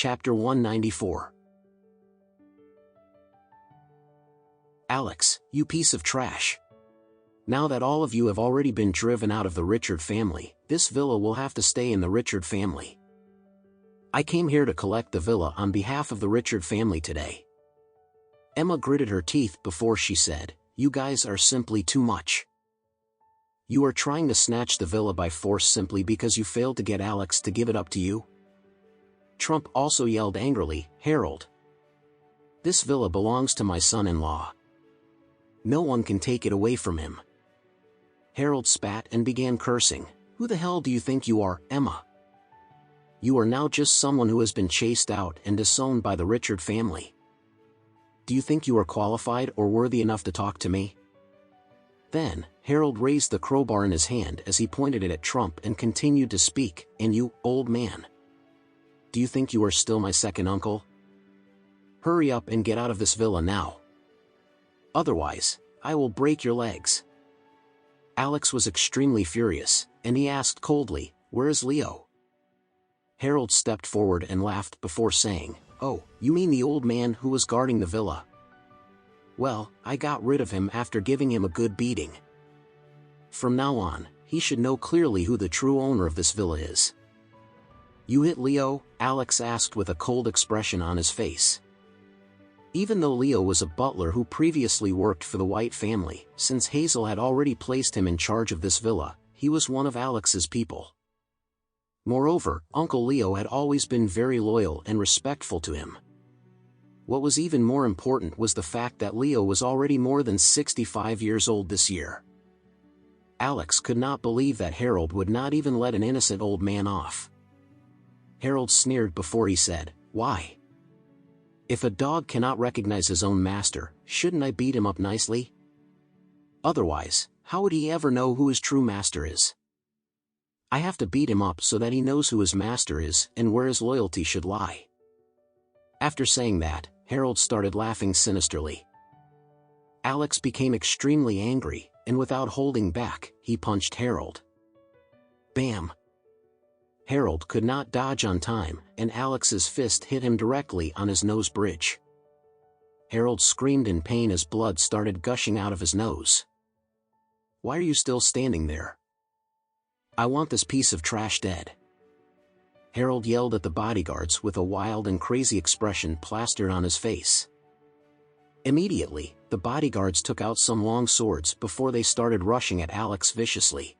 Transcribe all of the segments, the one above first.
Chapter 194. Alex, you piece of trash. Now that all of you have already been driven out of the Richard family, this villa will have to stay in the Richard family. I came here to collect the villa on behalf of the Richard family today. Emma gritted her teeth before she said, "You guys are simply too much. You are trying to snatch the villa by force simply because you failed to get Alex to give it up to you?" Trump also yelled angrily, "Harold, this villa belongs to my son-in-law. No one can take it away from him." Harold spat and began cursing. "Who the hell do you think you are, Emma? You are now just someone who has been chased out and disowned by the Richard family. Do you think you are qualified or worthy enough to talk to me?" Then, Harold raised the crowbar in his hand as he pointed it at Trump and continued to speak, "And you, old man, do you think you are still my second uncle? Hurry up and get out of this villa now. Otherwise, I will break your legs." Alex was extremely furious, and he asked coldly, "Where is Leo?" Harold stepped forward and laughed before saying, "Oh, you mean the old man who was guarding the villa? Well, I got rid of him after giving him a good beating. From now on, he should know clearly who the true owner of this villa is." "You hit Leo?" Alex asked with a cold expression on his face. Even though Leo was a butler who previously worked for the White family, since Hazel had already placed him in charge of this villa, he was one of Alex's people. Moreover, Uncle Leo had always been very loyal and respectful to him. What was even more important was the fact that Leo was already more than 65 years old this year. Alex could not believe that Harold would not even let an innocent old man off. Harold sneered before he said, "Why? If a dog cannot recognize his own master, shouldn't I beat him up nicely? Otherwise, how would he ever know who his true master is? I have to beat him up so that he knows who his master is and where his loyalty should lie." After saying that, Harold started laughing sinisterly. Alex became extremely angry, and without holding back, he punched Harold. Bam! Harold could not dodge on time, and Alex's fist hit him directly on his nose bridge. Harold screamed in pain as blood started gushing out of his nose. "Why are you still standing there? I want this piece of trash dead." Harold yelled at the bodyguards with a wild and crazy expression plastered on his face. Immediately, the bodyguards took out some long swords before they started rushing at Alex viciously.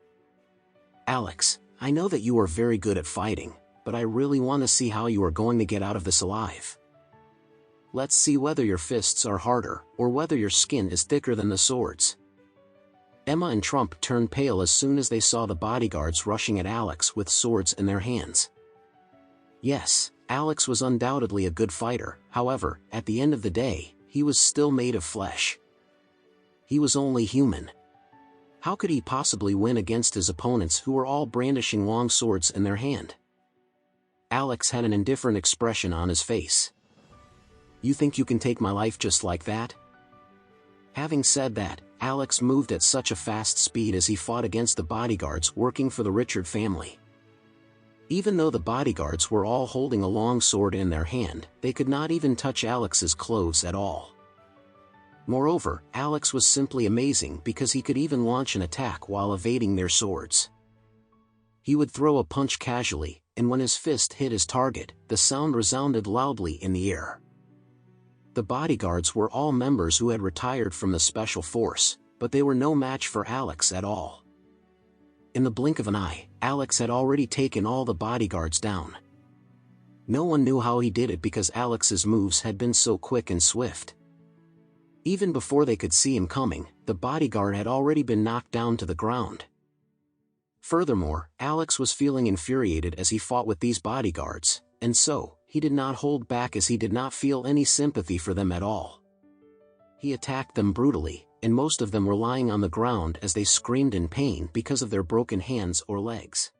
"Alex, I know that you are very good at fighting, but I really want to see how you are going to get out of this alive. Let's see whether your fists are harder, or whether your skin is thicker than the swords." Emma and Trump turned pale as soon as they saw the bodyguards rushing at Alex with swords in their hands. Yes, Alex was undoubtedly a good fighter, however, at the end of the day, he was still made of flesh. He was only human. How could he possibly win against his opponents who were all brandishing long swords in their hand? Alex had an indifferent expression on his face. "You think you can take my life just like that?" Having said that, Alex moved at such a fast speed as he fought against the bodyguards working for the Richard family. Even though the bodyguards were all holding a long sword in their hand, they could not even touch Alex's clothes at all. Moreover, Alex was simply amazing because he could even launch an attack while evading their swords. He would throw a punch casually, and when his fist hit his target, the sound resounded loudly in the air. The bodyguards were all members who had retired from the special force, but they were no match for Alex at all. In the blink of an eye, Alex had already taken all the bodyguards down. No one knew how he did it because Alex's moves had been so quick and swift. Even before they could see him coming, the bodyguard had already been knocked down to the ground. Furthermore, Alex was feeling infuriated as he fought with these bodyguards, and so, he did not hold back as he did not feel any sympathy for them at all. He attacked them brutally, and most of them were lying on the ground as they screamed in pain because of their broken hands or legs.